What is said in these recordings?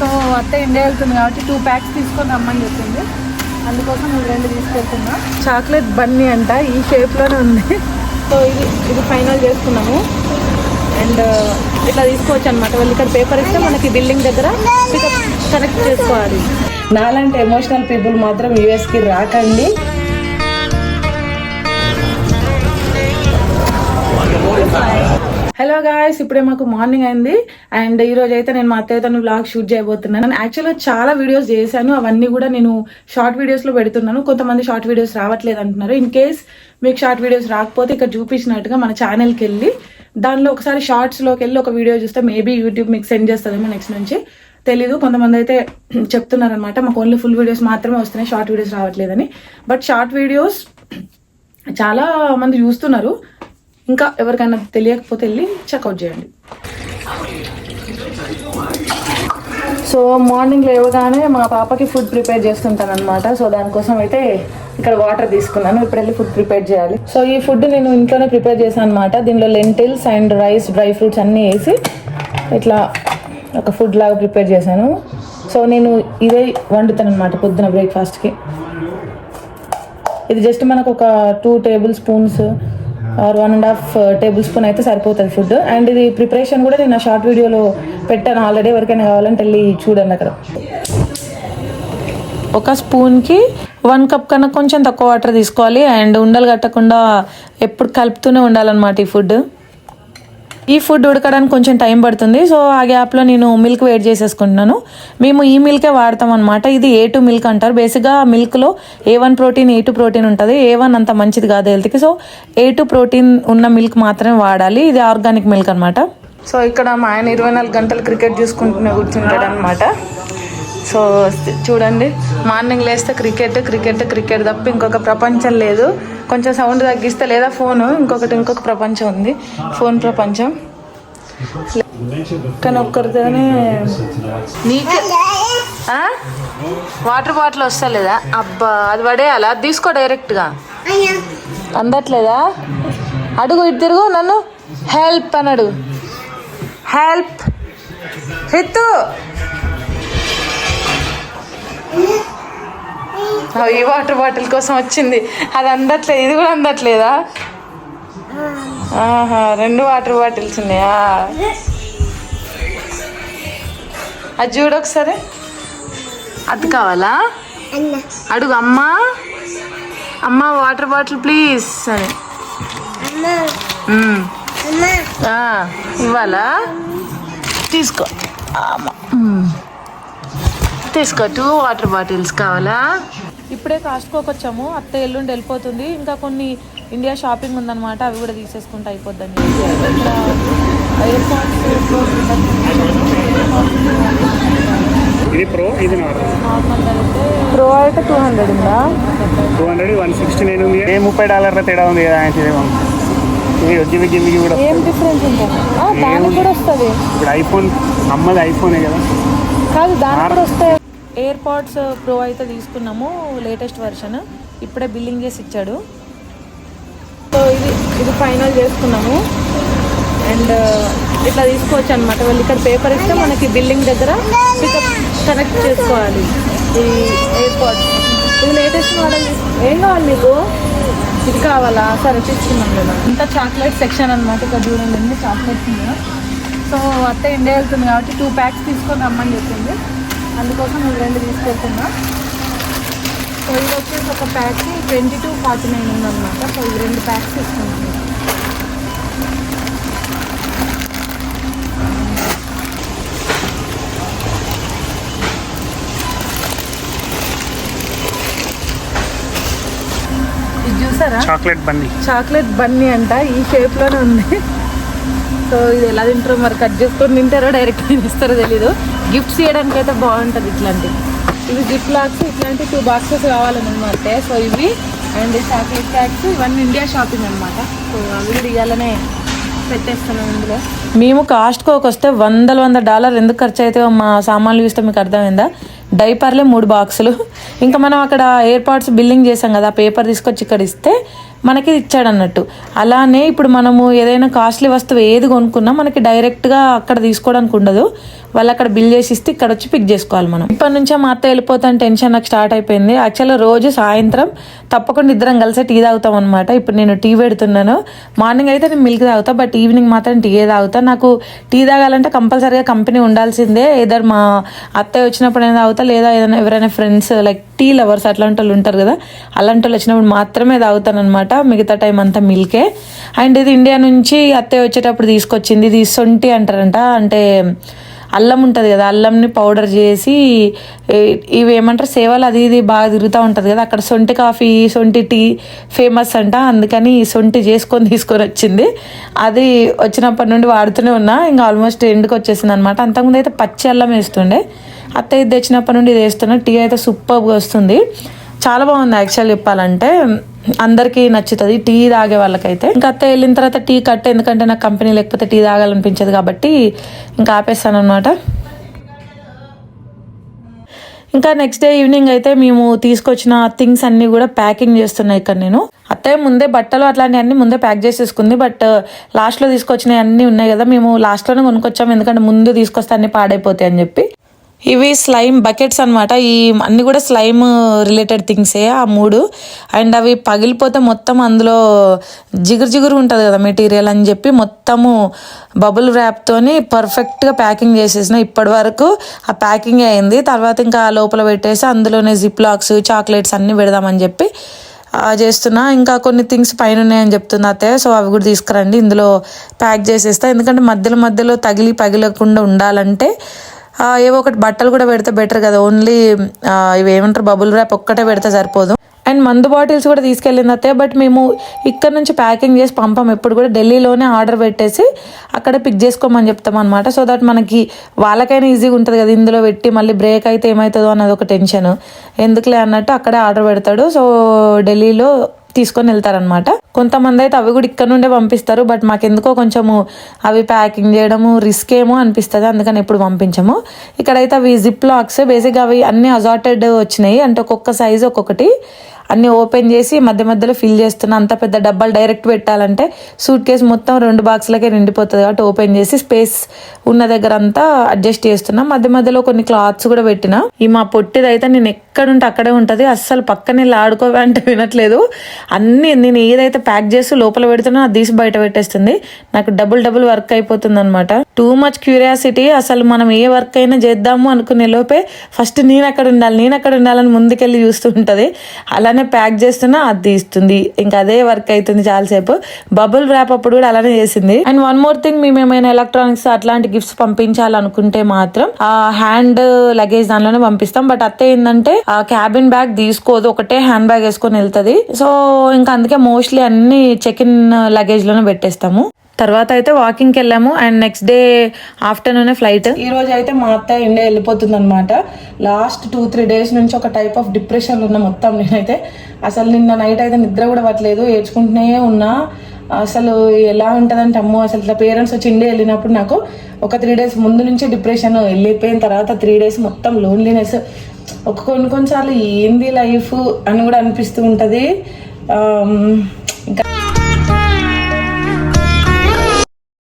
So అత్త India వెళ్తుంది కాబట్టి 2 ప్యాక్స్ తీసుకొని రమ్మని చెప్పింది. అందుకోసం నేను 2 తీసుకెళ్తున్నా. చాక్లెట్ బన్నీ అంట, ఈ షేప్లోనే ఉంది. సో ఇది ఫైనల్ చేసుకున్నాము. అండ్ ఇట్లా తీసుకోవచ్చు అనమాట. వాళ్ళు ఇక్కడ పేపర్ ఇస్తే మనకి బిల్డింగ్ దగ్గర పికప్ కనెక్ట్ చేసుకోవాలి. నాలాంటి ఎమోషనల్ పీపుల్ మాత్రం యూఎస్కి రాకండి. హలో గాయ్స్, ఇప్పుడే మాకు మార్నింగ్ అయింది. అండ్ ఈ రోజు అయితే నేను మా అత్తయ్యతో వ్లాగ్ షూట్ చేయబోతున్నాను. నేను యాక్చువల్గా చాలా వీడియోస్ చేశాను, అవన్నీ కూడా నేను షార్ట్ వీడియోస్లో పెడుతున్నాను. కొంతమంది షార్ట్ వీడియోస్ రావట్లేదు అంటున్నారు. ఇన్ కేస్ మీకు షార్ట్ వీడియోస్ రాకపోతే ఇక్కడ చూపించినట్టుగా మన ఛానల్కి వెళ్ళి దానిలో ఒకసారి షార్ట్స్లోకి వెళ్ళి ఒక వీడియో చూస్తే మేబీ యూట్యూబ్ మీకు సెండ్ చేస్తుందేమో నెక్స్ట్ నుంచి, తెలీదు. కొంతమంది అయితే చెప్తున్నారనమాట మాకు ఓన్లీ ఫుల్ వీడియోస్ మాత్రమే వస్తున్నాయి, షార్ట్ వీడియోస్ రావట్లేదని. బట్ షార్ట్ వీడియోస్ చాలా మంది చూస్తున్నారు. ఇంకా ఎవరికైనా తెలియకపోతే వెళ్ళి చెక్అవుట్ చేయండి. సో మార్నింగ్ లేవగానే మా పాపకి ఫుడ్ ప్రిపేర్ చేస్తుంటాను అనమాట. సో దానికోసం అయితే ఇక్కడ వాటర్ తీసుకున్నాను. ఇప్పుడు వెళ్ళి ఫుడ్ ప్రిపేర్ చేయాలి. సో ఈ ఫుడ్ నేను ఇంట్లోనే ప్రిపేర్ చేశాను అనమాట. దీనిలో lintels and rice, dry fruits అన్నీ వేసి ఇట్లా ఒక ఫుడ్ లాగా ప్రిపేర్ చేశాను. సో నేను ఇదే వండుతాను అనమాట పొద్దున బ్రేక్ఫాస్ట్కి. ఇది జస్ట్ మనకు ఒక 2 table spoons or 1.5 table spoon అయితే సరిపోతుంది ఫుడ్. అండ్ ఇది ప్రిపరేషన్ కూడా నేను షార్ట్ వీడియోలో పెట్టాను ఆల్రెడీ. ఎవరికైనా కావాలంటే వెళ్ళి చూడండి అక్కడ. ఒక స్పూన్కి 1 కప్ కన్నా కొంచెం తక్కువ వాటర్ తీసుకోవాలి. అండ్ ఉండలు కట్టకుండా ఎప్పుడు కలుపుతూనే ఉండాలన్నమాట ఈ ఫుడ్. ఈ ఫుడ్ ఉడకడానికి కొంచెం టైం పడుతుంది. సో ఆ గ్యాప్లో నేను మిల్క్ వేడి చేసేసుకుంటున్నాను. మేము ఈ మిల్కే వాడతాం అనమాట. ఇది A2 మిల్క్ అంటారు. బేసిక్గా మిల్క్లో A1 ప్రోటీన్, A2 ప్రోటీన్ ఉంటుంది. A1 అంత మంచిది కాదు హెల్త్కి. సో A2 ప్రోటీన్ ఉన్న మిల్క్ మాత్రమే వాడాలి. ఇది ఆర్గానిక్ మిల్క్ అనమాట. సో ఇక్కడ మా ఆయన 24 గంటలు క్రికెట్ చూసుకుంటూనే కూర్చుంటాడు అనమాట. సో చూడండి, మార్నింగ్ లేస్తే క్రికెట్ తప్ప ఇంకొక ప్రపంచం లేదు. కొంచెం సౌండ్ తగ్గిస్తే లేదా ఇంకొక ప్రపంచం ఉంది, ఫోన్ ప్రపంచం. కానీ ఒక్కరితోనే నీకే వాటర్ బాటిల్ వస్తలేదా? అబ్బా, అది పడేయాలా? అది తీసుకో డైరెక్ట్గా. అందట్లేదా? అడుగు, ఇటు తిరుగు, నన్ను హెల్ప్ అని అడుగు. హెల్ప్ హిత్తు. ఈ వాటర్ బాటిల్ కోసం వచ్చింది. అది అందట్లేదు, ఇది కూడా అందట్లేదా? 2 వాటర్ బాటిల్స్ ఉన్నాయా? అది చూడు ఒకసారి. అది కావాలా? అడుగు, అమ్మా వాటర్ బాటిల్ ప్లీజ్ అని. ఇవ్వాలా? తీసుకో 2 వాటర్ బాటిల్స్ కావాలా? ఇప్పుడే కాస్ట్కోకి వచ్చాము. అత్త ఎల్లుండి వెళ్ళిపోతుంది. ఇంకా కొన్ని ఇండియా షాపింగ్ ఉందన్నమాట, అవి కూడా తీసేసుకుంటే అయిపోద్దని. ఇక్కడ ప్రో అయితే 200 ఉందా? 200, 169 ఉంది. $30 తేడా ఉంది కదా. ఏం డిఫరెన్స్ ఉంటుంది? దానికి కూడా వస్తుంది. ఇప్పుడు ఐఫోన్ అమ్మది ఐఫోనే కదా. కాదు, దానికి కూడా వస్తాయి. ఎయిర్ పాడ్స్ ప్రో అయితే తీసుకున్నాము, లేటెస్ట్ వర్షన్. ఇప్పుడే బిల్లింగ్ చేసి ఇచ్చాడు. సో ఇది ఫైనల్ చేసుకున్నాము. అండ్ ఇట్లా తీసుకోవచ్చు అనమాట. వాళ్ళు ఇక్కడ పేపర్ ఇస్తే మనకి బిల్డింగ్ దగ్గర పికప్ కనెక్ట్ చేసుకోవాలి. ఈ ఎయిర్ పాడ్స్ ఇది లేటెస్ట్ మోడల్. ఏం కావాలి మీకు? ఇది కావాలా? సరే తీసుకున్నాం కదా. ఇంత చాక్లెట్ సెక్షన్ అనమాట. ఇక్కడ చూడండి ఎన్ని చాక్లెట్స్ ఉన్నాయో. సో అత్త ఇండియా వెళ్తుంది కాబట్టి 2 ప్యాక్స్ తీసుకొని రమ్మని చెప్పింది. అందుకోసం నేను 2 తీసుకెళ్తున్నా. సో ఇది వచ్చేసి ఒక ప్యాక్కి 22.49 ఉందన్నమాట. సో ఇది 2 ప్యాక్స్ తీసుకుంటున్నాను. ఇది చూసారా? చాక్లెట్ బన్నీ అంట, ఈ షేప్లోనే ఉంది. సో ఇది ఎలా తింటారో మరి, కట్ చేసుకొని తింటారో డైరెక్ట్ తినేస్తారో తెలీదు. గిఫ్ట్స్ ఇవ్వడానికి అయితే బాగుంటుంది ఇట్లాంటివి. ఇవి గిఫ్ట్ లాక్స్, ఇట్లాంటి 2 బాక్సెస్ కావాలన్నమాట. సో ఇవి అండ్ చాక్లెట్ ప్యాక్స్ ఇవన్నీ ఇండియా షాపింగ్ అనమాట. సో అవి కూడా ఇవ్వాలనే పెట్టేస్తున్నాం ఇందులో. మేము కాస్ట్కోకి వస్తే $100 ఎందుకు ఖర్చు అయితే మా సామాన్లు చూస్తే మీకు అర్థమైందా? డైపర్లే 3 బాక్సులు. ఇంకా మనం అక్కడ ఎయిర్ పాడ్స్ బిల్లింగ్ చేసాం కదా, పేపర్ తీసుకొచ్చి ఇక్కడ ఇస్తే మనకి ఇచ్చాడు అన్నట్టు. అలానే ఇప్పుడు మనము ఏదైనా కాస్ట్లీ వస్తువు ఏది కొనుక్కున్నా మనకి డైరెక్ట్గా అక్కడ తీసుకోవడానికి ఉండదు, వాళ్ళు అక్కడ బిల్ చేసి ఇస్తే ఇక్కడ వచ్చి పిక్ చేసుకోవాలి మనం. ఇప్పటి నుంచే మా అత్త వెళ్ళిపోతాను టెన్షన్ నాకు స్టార్ట్ అయిపోయింది. యాక్చువల్గా రోజు సాయంత్రం తప్పకుండా ఇద్దరం కలిసి టీ తాగుతాం అనమాట. ఇప్పుడు నేను టీ పెడుతున్నాను. మార్నింగ్ అయితే నేను మిల్క్ తాగుతా, బట్ ఈవినింగ్ మాత్రం టీ తాగుతా. నాకు టీ తాగాలంటే కంపల్సరీగా కంపెనీ ఉండాల్సిందే. ఏదర్ మా అత్తయ్య వచ్చినప్పుడు అయినా తాగుతా, లేదా ఏదైనా ఎవరైనా ఫ్రెండ్స్ లైక్ టీ లవర్స్ అట్లాంటి వాళ్ళు ఉంటారు కదా, అలాంటి వాళ్ళు వచ్చినప్పుడు మాత్రమే తాగుతాను అనమాట. మిగతా టైం అంతా మిల్కే. అండ్ ఇది ఇండియా నుంచి అత్తయ్య వచ్చేటప్పుడు తీసుకొచ్చింది. ఇది సొంటి అంటారంట, అంటే అల్లం ఉంటుంది కదా, అల్లంని పౌడర్ చేసి ఇవి ఏమంటారు సేవలు అది ఇది బాగా తిరుగుతూ ఉంటుంది కదా, అక్కడ సొంటి కాఫీ సొంటి టీ ఫేమస్ అంట. అందుకని సొంటి తీసుకొని వచ్చింది. అది వచ్చినప్పటి నుండి వాడుతూనే ఉన్నా. ఇంకా ఆల్మోస్ట్ ఎండ్కి వచ్చేసింది అనమాట. అంతకుముందు అయితే పచ్చి అల్లం వేస్తుండే, అత్తయ్య ఇది తెచ్చినప్పటి నుండి ఇది వేస్తున్నా. టీ అయితే సూపర్గా వస్తుంది, చాలా బాగుంది యాక్చువల్ చెప్పాలంటే. అందరికీ నచ్చుతుంది టీ తాగే వాళ్ళకైతే. ఇంకా అత్త వెళ్ళిన తర్వాత టీ కట్, ఎందుకంటే నాకు కంపెనీ లేకపోతే టీ తాగాలనిపించదు కాబట్టి ఇంకా ఆపేస్తాను అనమాట. ఇంకా నెక్స్ట్ డే ఈవినింగ్ అయితే మేము తీసుకొచ్చిన థింగ్స్ అన్నీ కూడా ప్యాకింగ్ చేస్తున్నాయి ఇక్కడ. నేను అత్తయ్య ముందే బట్టలు అట్లాంటివన్నీ ముందే ప్యాక్ చేసేసుకుంది, బట్ లాస్ట్లో తీసుకొచ్చినవి అన్నీ ఉన్నాయి కదా, మేము లాస్ట్లోనే కొనుక్కొచ్చాము, ఎందుకంటే ముందు తీసుకొస్తే అన్నీ పాడైపోతాయి అని చెప్పి. ఇవి స్లైమ్ బకెట్స్ అనమాట. ఈ అన్నీ కూడా స్లైమ్ రిలేటెడ్ థింగ్సే ఆ 3. అండ్ అవి పగిలిపోతే మొత్తం అందులో జిగురు ఉంటుంది కదా మెటీరియల్ అని చెప్పి మొత్తము బబుల్ ర్యాప్తోని పర్ఫెక్ట్గా ప్యాకింగ్ చేసేసిన. ఇప్పటి వరకు ఆ ప్యాకింగ్ అయింది. తర్వాత ఇంకా లోపల పెట్టేసి అందులోనే జిప్ లాక్స్ చాక్లెట్స్ అన్నీ పెడదామని చెప్పి చేస్తున్నా. ఇంకా కొన్ని థింగ్స్ పైన ఉన్నాయని చెప్తున్నా అత్తయ్య, సో అవి కూడా తీసుకురండి, ఇందులో ప్యాక్ చేసేస్తా. ఎందుకంటే మధ్యలో పగిలకుండా ఉండాలంటే ఏవో ఒకటి బట్టలు కూడా పెడితే బెటర్ కదా, ఓన్లీ ఇవి ఏమంటారు బబుల్ ర్యాప్ ఒక్కటే పెడితే సరిపోదు. అండ్ మందు బాటిల్స్ కూడా తీసుకెళ్ళింది అత్తయ్య, బట్ మేము ఇక్కడ నుంచి ప్యాకింగ్ చేసి పంపం. ఎప్పుడు కూడా ఢిల్లీలోనే ఆర్డర్ పెట్టేసి అక్కడ పిక్ చేసుకోమని చెప్తాం అనమాట. సో దట్ మనకి వాళ్ళకైనా ఈజీగా ఉంటుంది కదా, ఇందులో పెట్టి మళ్ళీ బ్రేక్ అయితే ఏమవుతుందో అన్నది ఒక టెన్షన్, ఎందుకులే అన్నట్టు అక్కడే ఆర్డర్ పెడతాడు. సో ఢిల్లీలో తీసుకొని వెళ్తారనమాట. కొంతమంది అయితే అవి కూడా ఇక్కడ నుండే పంపిస్తారు, బట్ మాకెందుకో కొంచెము అవి ప్యాకింగ్ చేయడము రిస్క్ ఏమో అనిపిస్తుంది, అందుకని ఎప్పుడు పంపించము. ఇక్కడైతే అవి జిప్ లాక్స్, బేసిక్గా అవి అన్ని అజార్టెడ్ వచ్చినాయి, అంటే ఒక్కొక్క సైజు ఒక్కొక్కటి అన్నీ ఓపెన్ చేసి మధ్యలో ఫిల్ చేస్తున్నా. అంత పెద్ద డబ్బాలు డైరెక్ట్ పెట్టాలంటే సూట్ కేసు మొత్తం 2 బాక్స్లకే నిండిపోతుంది కాబట్టి ఓపెన్ చేసి స్పేస్ ఉన్న దగ్గర అంతా అడ్జస్ట్ చేస్తున్నా. మధ్యలో కొన్ని క్లాత్స్ కూడా పెట్టిన. ఈ మా పొట్టిదైతే నేను ఎక్కడుంటే అక్కడే ఉంటుంది, అస్సలు పక్కనే ఆడుకోవే అంటే వినట్లేదు. అన్నీ నేను ఏదైతే ప్యాక్ చేసి లోపల పెడుతున్నా అది తీసి బయట పెట్టేస్తుంది. నాకు డబుల్ వర్క్ అయిపోతుంది అనమాట. Too much curiosity. అసలు మనం ఏ వర్క్ అయినా చేద్దాము అనుకునే లోపే ఫస్ట్ నేను అక్కడ ఉండాలని ముందుకెళ్ళి చూస్తూ ఉంటుంది. అలానే ప్యాక్ చేస్తున్నా అది తీస్తుంది, ఇంకా అదే వర్క్ అవుతుంది చాలాసేపు. బబుల్ ర్యాప్ అప్పుడు కూడా అలానే చేసింది. అండ్ వన్ మోర్ థింగ్, మేము ఏమైనా ఎలక్ట్రానిక్స్ అట్లాంటి గిఫ్ట్స్ పంపించాలనుకుంటే మాత్రం ఆ హ్యాండ్ లగేజ్ దానిలోనే పంపిస్తాం. బట్ అత్తే ఏంటంటే ఆ క్యాబిన్ బ్యాగ్ తీసుకోదు, ఒకటే హ్యాండ్ బ్యాగ్ వేసుకొని వెళ్తుంది. సో ఇంకా అందుకే మోస్ట్లీ అన్ని చెక్ ఇన్ లగేజ్ లోనే పెట్టేస్తాము. తర్వాత అయితే వాకింగ్కి వెళ్ళాము. అండ్ నెక్స్ట్ డే ఆఫ్టర్నూనే ఫ్లైట్. ఈ రోజు అయితే మా అత్త ఇండియా వెళ్ళిపోతుంది అనమాట. లాస్ట్ 2-3 డేస్ నుంచి ఒక టైప్ ఆఫ్ డిప్రెషన్లో ఉన్నా మొత్తం. నేనైతే అసలు నిన్న నైట్ అయితే నిద్ర కూడా పట్టలేదు, ఏడ్చుకుంటూనే ఉన్నా. అసలు ఎలా ఉంటుందంటే అమ్మో, అసలు ఇట్లా పేరెంట్స్ వచ్చి ఇండియా వెళ్ళినప్పుడు నాకు ఒక 3 డేస్ ముందు నుంచే డిప్రెషన్, వెళ్ళిపోయిన తర్వాత 3 డేస్ మొత్తం లోన్లీనెస్. కొన్నిసార్లు ఏంది లైఫ్ అని కూడా అనిపిస్తూ ఉంటుంది. ఇంకా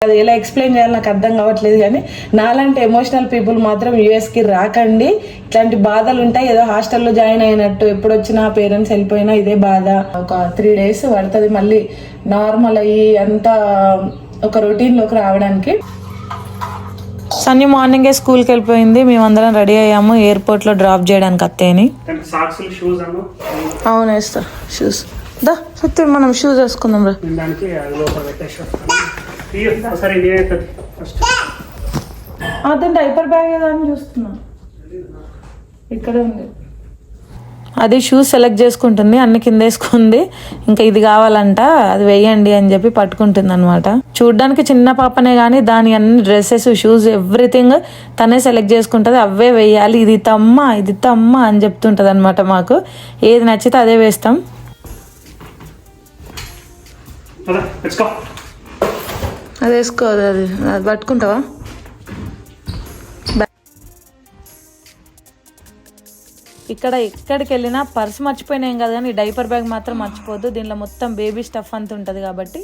అది ఎలా ఎక్స్ప్లెయిన్ చేయాలి నాకు అర్థం కావట్లేదు. కానీ నాలాంటి ఎమోషనల్ పీపుల్ మాత్రం యూఎస్కి రాకండి. ఇట్లాంటి బాధలు ఉంటాయి. ఏదో హాస్టల్లో జాయిన్ అయినట్టు, ఎప్పుడు వచ్చినా పేరెంట్స్ వెళ్ళిపోయినా ఇదే బాధ. ఒక 3 డేస్ పడుతుంది మళ్ళీ నార్మల్ అయ్యి అంతా ఒక రొటీన్లోకి రావడానికి. సన్నీ మార్నింగే స్కూల్కి వెళ్ళిపోయింది. మేమందరం రెడీ అయ్యాము ఎయిర్పోర్ట్లో డ్రాప్ చేయడానికి అత్తయ్యని. అవును వేస్తా షూస్. దా సత్యం మనం షూస్ వేసుకుందాం రా. అదే డైపర్ బ్యాగ్ ఏదో అని చూస్తున్నా, ఇక్కడే ఉంది. అది షూస్ సెలెక్ట్ చేసుకుంటుంది, అన్ని కింద వేసుకుంది. ఇంకా ఇది కావాలంట, అది వేయండి అని చెప్పి పట్టుకుంటుంది అనమాట. చూడ్డానికి చిన్న పాపనే కానీ దాని అన్ని డ్రెస్సెస్ షూస్ ఎవ్రీథింగ్ తనే సెలెక్ట్ చేసుకుంటుంది. అవే వేయాలి, ఇది తమ్మ అని చెప్తుంటుంది అనమాట. మాకు ఏది నచ్చితే అదే వేస్తాం. అది వేసుకో, అది పట్టుకుంటావా? ఇక్కడ ఎక్కడికి వెళ్ళినా పర్స్ మర్చిపోయినాం కదా కానీ డైపర్ బ్యాగ్ మాత్రం మర్చిపోద్దు. దీనిలో మొత్తం బేబీ స్టఫ్ అంత ఉంటుంది కాబట్టి.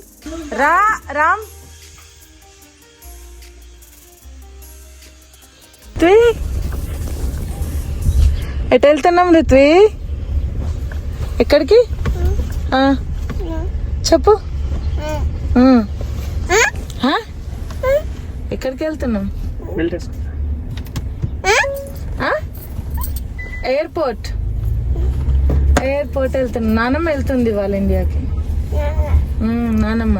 రామ్ రిత్వి ఎటు వెళ్తున్నాం రిత్వి? ఎక్కడికి చెప్పు. ఎక్కడికి వెళ్తున్నాం? ఎయిర్పోర్ట్ వెళ్తున్నాం. నానమ్మ వెళ్తుంది వాళ్ళ ఇండియాకి. నానమ్మ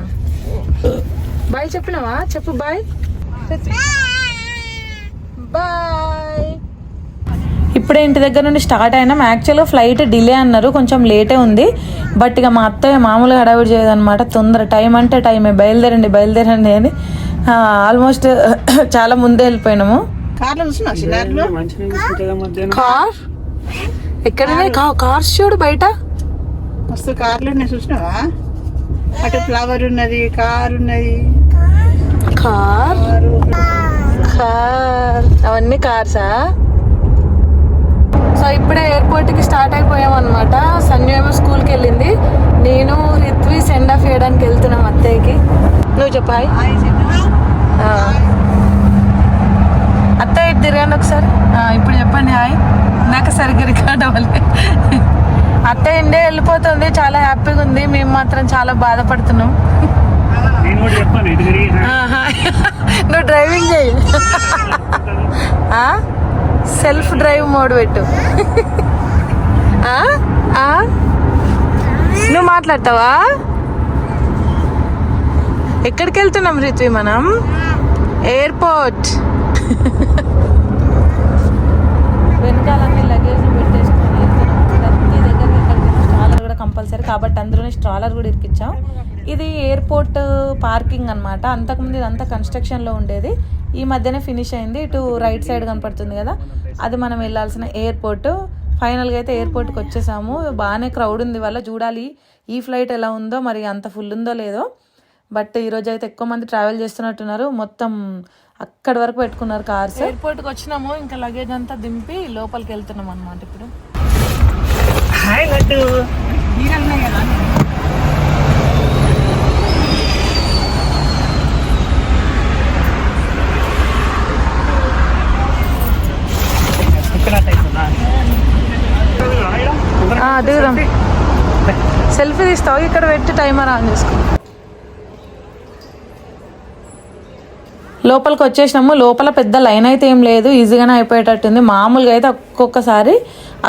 బాయ్ చెప్పినావా? చెప్పు బాయ్. బాయ్. ఇప్పుడే ఇంటి దగ్గర నుండి స్టార్ట్ అయినాం. యాక్చువల్గా ఫ్లైట్ డిలే అన్నారు, కొంచెం లేటే ఉంది. బట్ ఇక మా అత్తయ్య మామూలుగా హడావిడి చేయదన్నమాట. తొందర టైం అంటే టైమే, బయలుదేరండి అని ఆల్మోస్ట్ చాలా ముందే వెళ్ళిపోయినాము. కార్ ఎక్కడ? కార్స్ చూడు బయట మస్తు కార్లు ఉన్నాయి చూసినావా? అటు ఫ్లవర్ ఉన్నది, కార్ ఉన్నది. కార్ అవన్నీ కార్సా? సో ఇప్పుడే ఎయిర్పోర్ట్కి స్టార్ట్ అయిపోయాం అనమాట. సన్యు ఏమో స్కూల్కి వెళ్ళింది, నేను రిత్వి సెండ్ ఆఫ్ చేయడానికి వెళ్తున్నాం అత్తయ్యకి. నువ్వు చెప్పాయి అత్తయ్య ఇటు తిరగండి ఒకసారి. ఇప్పుడు చెప్పండి హాయ్. నాకు సరిగ్గా రికార్డ్ అవ్వాలి. అత్తయ్య ఇండియా వెళ్ళిపోతుంది, చాలా హ్యాపీగా ఉంది. మేము మాత్రం చాలా బాధపడుతున్నాం. నువ్వు డ్రైవింగ్ చేయి, సెల్ఫ్ డ్రైవ్ మోడ్ పెట్టు. నువ్వు మాట్లాడతావా? ఎక్కడికి వెళ్తున్నాం రిత్వి? మనం ఎయిర్పోర్ట్. వెనకాలన్నీ లగేజ్ పెట్టేసుకొని ప్రతి దగ్గర ఎక్కడికి స్ట్రాలర్ కూడా కంపల్సరీ కాబట్టి అందులోనే స్ట్రాలర్ కూడా ఇరికిచ్చాం. ఇది ఎయిర్పోర్ట్ పార్కింగ్ అనమాట. అంతకుముందు ఇదంతా కన్స్ట్రక్షన్లో ఉండేది, ఈ మధ్యనే ఫినిష్ అయింది. ఇటు రైట్ సైడ్ కనపడుతుంది కదా, అది మనం వెళ్ళాల్సిన ఎయిర్పోర్ట్. ఫైనల్గా అయితే ఎయిర్పోర్ట్కి వచ్చేసాము. బాగానే క్రౌడ్ ఉంది వాళ్ళ. చూడాలి ఈ ఫ్లైట్ ఎలా ఉందో, మరి అంత ఫుల్ ఉందో లేదో. బట్ ఈరోజు అయితే ఎక్కువ మంది ట్రావెల్ చేస్తున్నట్టున్నారు. మొత్తం అక్కడి వరకు పెట్టుకున్నారు కార్స్. ఎయిర్పోర్ట్కి వచ్చినాము, ఇంకా లగేజ్ అంతా దింపి లోపలికి వెళ్తున్నాం అనమాట. ఇప్పుడు హాయ్ లడ్డు. దిగుదాం. సెల్ఫీ తీస్తావు? ఇక్కడ పెట్టి టైమర్ ఆన్ చేసుకో. లోపలికి వచ్చేసినాము. లోపల పెద్ద లైన్ అయితే ఏం లేదు, ఈజీగానే అయిపోయేటట్టుంది. మామూలుగా అయితే ఒక్కొక్కసారి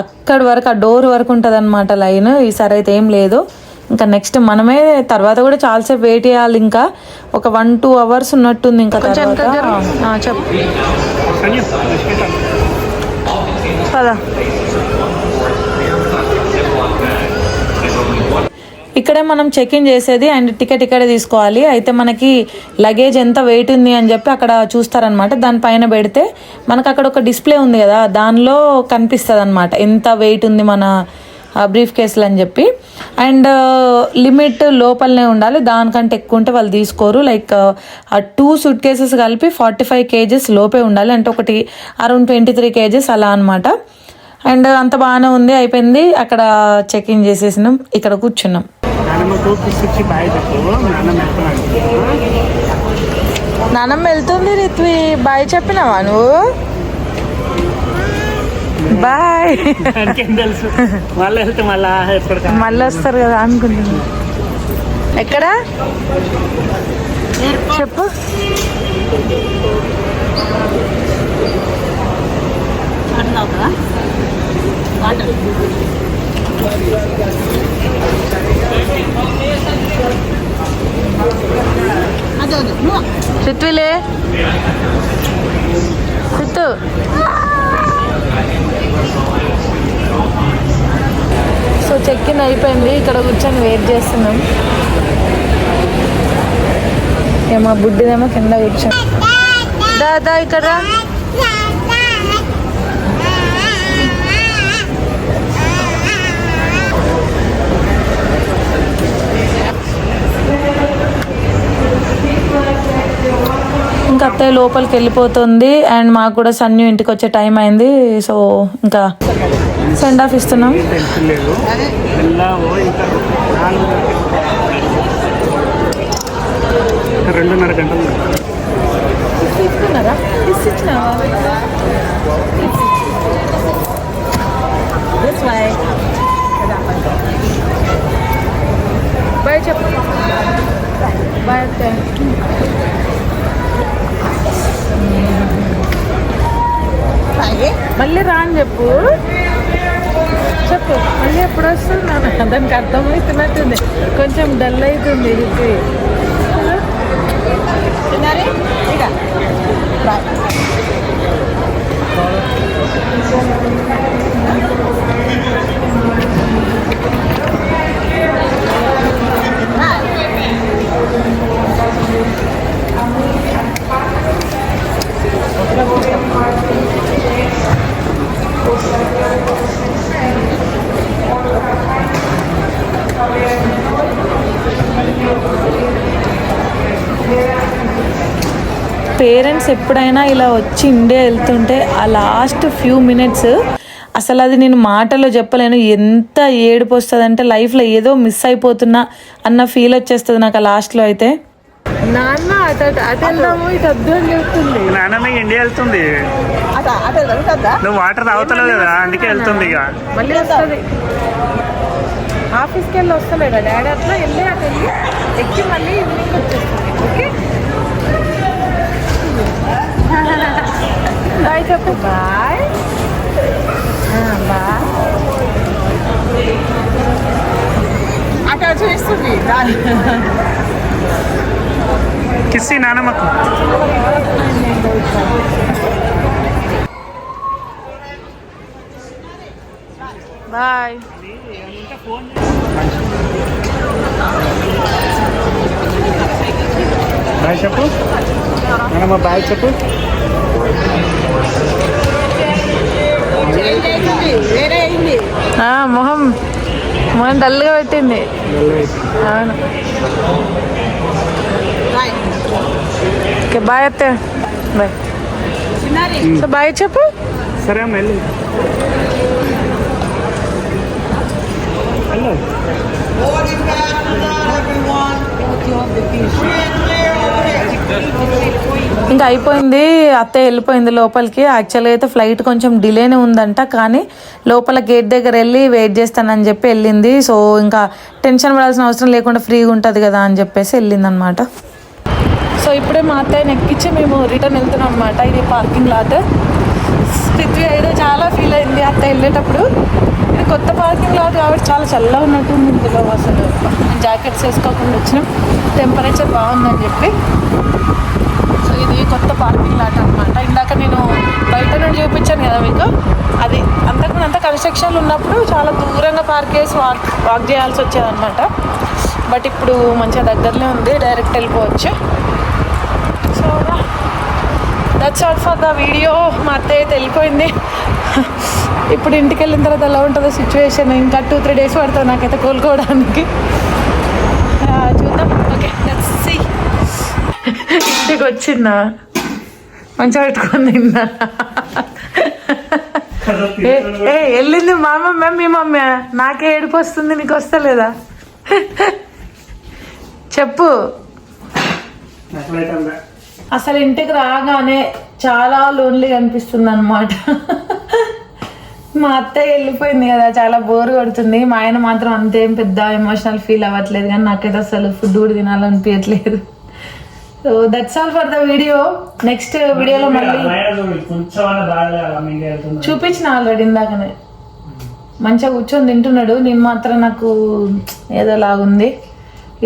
అక్కడి వరకు ఆ డోర్ వరకు ఉంటుంది అనమాట లైన్. ఈసారి అయితే ఏం లేదు. ఇంకా నెక్స్ట్ మనమే తర్వాత కూడా చాలాసేపు వెయిట్ చేయాలి. ఇంకా ఒక 1-2 అవర్స్ ఉన్నట్టుంది. ఇంకా చెప్పు కదా. ఇక్కడే మనం చెక్ ఇన్ చేసేది అండ్ టికెట్ ఇక్కడే తీసుకోవాలి. అయితే మనకి లగేజ్ ఎంత వెయిట్ ఉంది అని చెప్పి అక్కడ చూస్తారనమాట. దానిపైన పెడితే మనకు అక్కడ ఒక డిస్ప్లే ఉంది కదా, దానిలో కనిపిస్తుంది అనమాట ఎంత వెయిట్ ఉంది మన బ్రీఫ్ కేసులు అని చెప్పి. అండ్ లిమిట్ లోపలనే ఉండాలి, దానికంటే ఎక్కువ ఉంటే వాళ్ళు తీసుకోరు. లైక్ 2 సూట్ కేసెస్ కలిపి 45 kgs లోపే ఉండాలి, అంటే ఒకటి అరౌండ్ 23 kgs అలా అనమాట. అండ్ అంత బాగానే ఉంది, అయిపోయింది. అక్కడ చెక్ ఇన్ చేసేసినాం, ఇక్కడ కూర్చున్నాం. నానమ్మ వెళ్తుంది రిత్వి, బాయ్ చెప్పినావా నువ్వు? బాయ్. మళ్ళీ వస్తారు కదా అనుకుంటున్నా. ఎక్కడ చెప్పు? చిత్తులే చిత్తు. సో చెక్ ఇన్ అయిపోయింది, ఇక్కడ కూర్చొని వెయిట్ చేస్తున్నాం. ఏమో బుడ్డిదేమో కింద కూర్చొని. దాదా ఇక్కడ ఇంకా అత్తయ్య లోపలికి వెళ్ళిపోతుంది. అండ్ మాకు కూడా సన్యు ఇంటికి వచ్చే టైం అయింది. సో ఇంకా సెండ్ ఆఫ్ ఇస్తున్నాం. ఏం టెన్షన్ లేదు. వెళ్ళావో ఇంకా 2.5 గంటలు. ఇస్తున్నారా? ఇచ్చినావా? బాయ్ చెప్పు. బాయ్ అత్తే. మళ్ళీ రా అని చెప్పు. చెప్పు మళ్ళీ ఎప్పుడు వస్తున్నాను. దానికి అర్థమవుతున్నట్టుంది, కొంచెం డల్ అవుతుంది ఇది. పేరెంట్స్ ఎప్పుడైనా ఇలా వచ్చి ఇండియా వెళ్తుంటే ఆ లాస్ట్ ఫ్యూ మినిట్స్ అసలు అది నేను మాటలో చెప్పలేను. ఎంత ఏడుపు వస్తుంది అంటే లైఫ్లో ఏదో మిస్ అయిపోతున్నా అన్న ఫీల్ వచ్చేస్తుంది నాకు ఆ లాస్ట్లో అయితే. నాన్న అటు వెళ్దాము, ఇటు వద్దు అని చెప్తుంది. నాన్నమ్మ ఇండియా వెళ్తుంది, నువ్వు వాటర్ తాగుతలేవు కదా అందుకే వెళ్తుంది. ఇక మళ్ళీ వస్తుంది, ఆఫీస్కి వెళ్ళి వస్తలేదా డాడీ? అట్లా వెళ్ళి అటు వెళ్ళి ఎక్కి మళ్ళీ ఈవినింగ్ వచ్చేస్తుంది. ఓకే బాయ్ చెప్పు. Bye bye. అక్కడ చూస్తుంది దాని కిస్సి నానమ్మకు. బాయ్. బాయ్ చెప్పు నానమ్మ. బాయ్ చెప్పు. వేరే అయింది మొహం డల్గా పెట్టింది. అవును. ఓకే బాయ్ అత్తే. బాయ్. సో బాయ్ చెప్పు. సరే అమ్మ వెళ్ళు. హలో ఇంకా అయిపోయింది, అత్తయ్య వెళ్ళిపోయింది లోపలికి. యాక్చువల్గా అయితే ఫ్లైట్ కొంచెం డిలేనే ఉందంట, కానీ లోపల గేట్ దగ్గర వెళ్ళి వెయిట్ చేస్తానని చెప్పి వెళ్ళింది. సో ఇంకా టెన్షన్ పడాల్సిన అవసరం లేకుండా ఫ్రీగా ఉంటుంది కదా అని చెప్పేసి వెళ్ళింది అనమాట. సో ఇప్పుడే మా అత్తయ్యని ఎక్కించి మేము రిటర్న్ వెళ్తున్నాం అనమాట. ఇది పార్కింగ్ లాట్. పృథ్వీ అయితే చాలా ఫీల్ అయింది అత్తయ్య వెళ్ళేటప్పుడు. ఇది కొత్త పార్కింగ్ లాట్ కాబట్టి చాలా చల్లగా ఉన్నట్టు ఉంది ఇందులో. అసలు జాకెట్స్ వేసుకోకుండా వచ్చినాం, టెంపరేచర్ బాగుందని చెప్పి. సో ఇది కొత్త పార్కింగ్ లాట్ అనమాట. ఇందాక నేను బయట నుండి చూపించాను కదా మీకు, అది అంతకుముందు అంతా కన్స్ట్రక్షన్లు ఉన్నప్పుడు చాలా దూరంగా పార్క్ చేసి వాక్ చేయాల్సి వచ్చేదన్నమాట. బట్ ఇప్పుడు మంచిగా దగ్గరలో ఉంది, డైరెక్ట్ వెళ్ళిపోవచ్చు. So that's all for the video. మా అత్తయ్య అయితే వెళ్ళిపోయింది. ఇప్పుడు ఇంటికి వెళ్ళిన తర్వాత ఎలా ఉంటుందో సిచ్యువేషన్, ఇంకా 2-3 డేస్ పడుతుంది నాకైతే కోలుకోవడానికి. చూద్దాం. Okay let's see. ఇంటికి వచ్చిందా మంచిగా పెట్టుకొని తిన్నా. వెళ్ళింది మా మమ్మీ, మీ మమ్మీ. నాకే ఏడుపు వస్తుంది, నీకు వస్తలేదా? చెప్పు. అసలు ఇంటికి రాగానే చాలా లోన్లీగా అనిపిస్తుంది అనమాట. మా అత్తయ్య వెళ్ళిపోయింది కదా, చాలా బోర్ కొడుతుంది. మా ఆయన మాత్రం అంతేం పెద్ద ఎమోషనల్ ఫీల్ అవ్వట్లేదు, కానీ నాకైతే అసలు ఫుడ్ కూడా తినాలనిపించట్లేదు. So that's all for the video. Next వీడియోలో మళ్ళీ చూపించిన ఆల్రెడీ ఇందాకనే. మంచిగా కూర్చొని తింటున్నాడు, నేను మాత్రం నాకు ఏదో లాగుంది.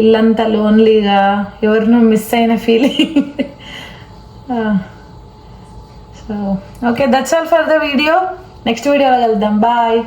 ఇల్లంతా లోన్లీగా, ఎవరినో మిస్ అయిన feeling. So okay that's all for the video. Next వీడియోలో కలుద్దాం. బాయ్.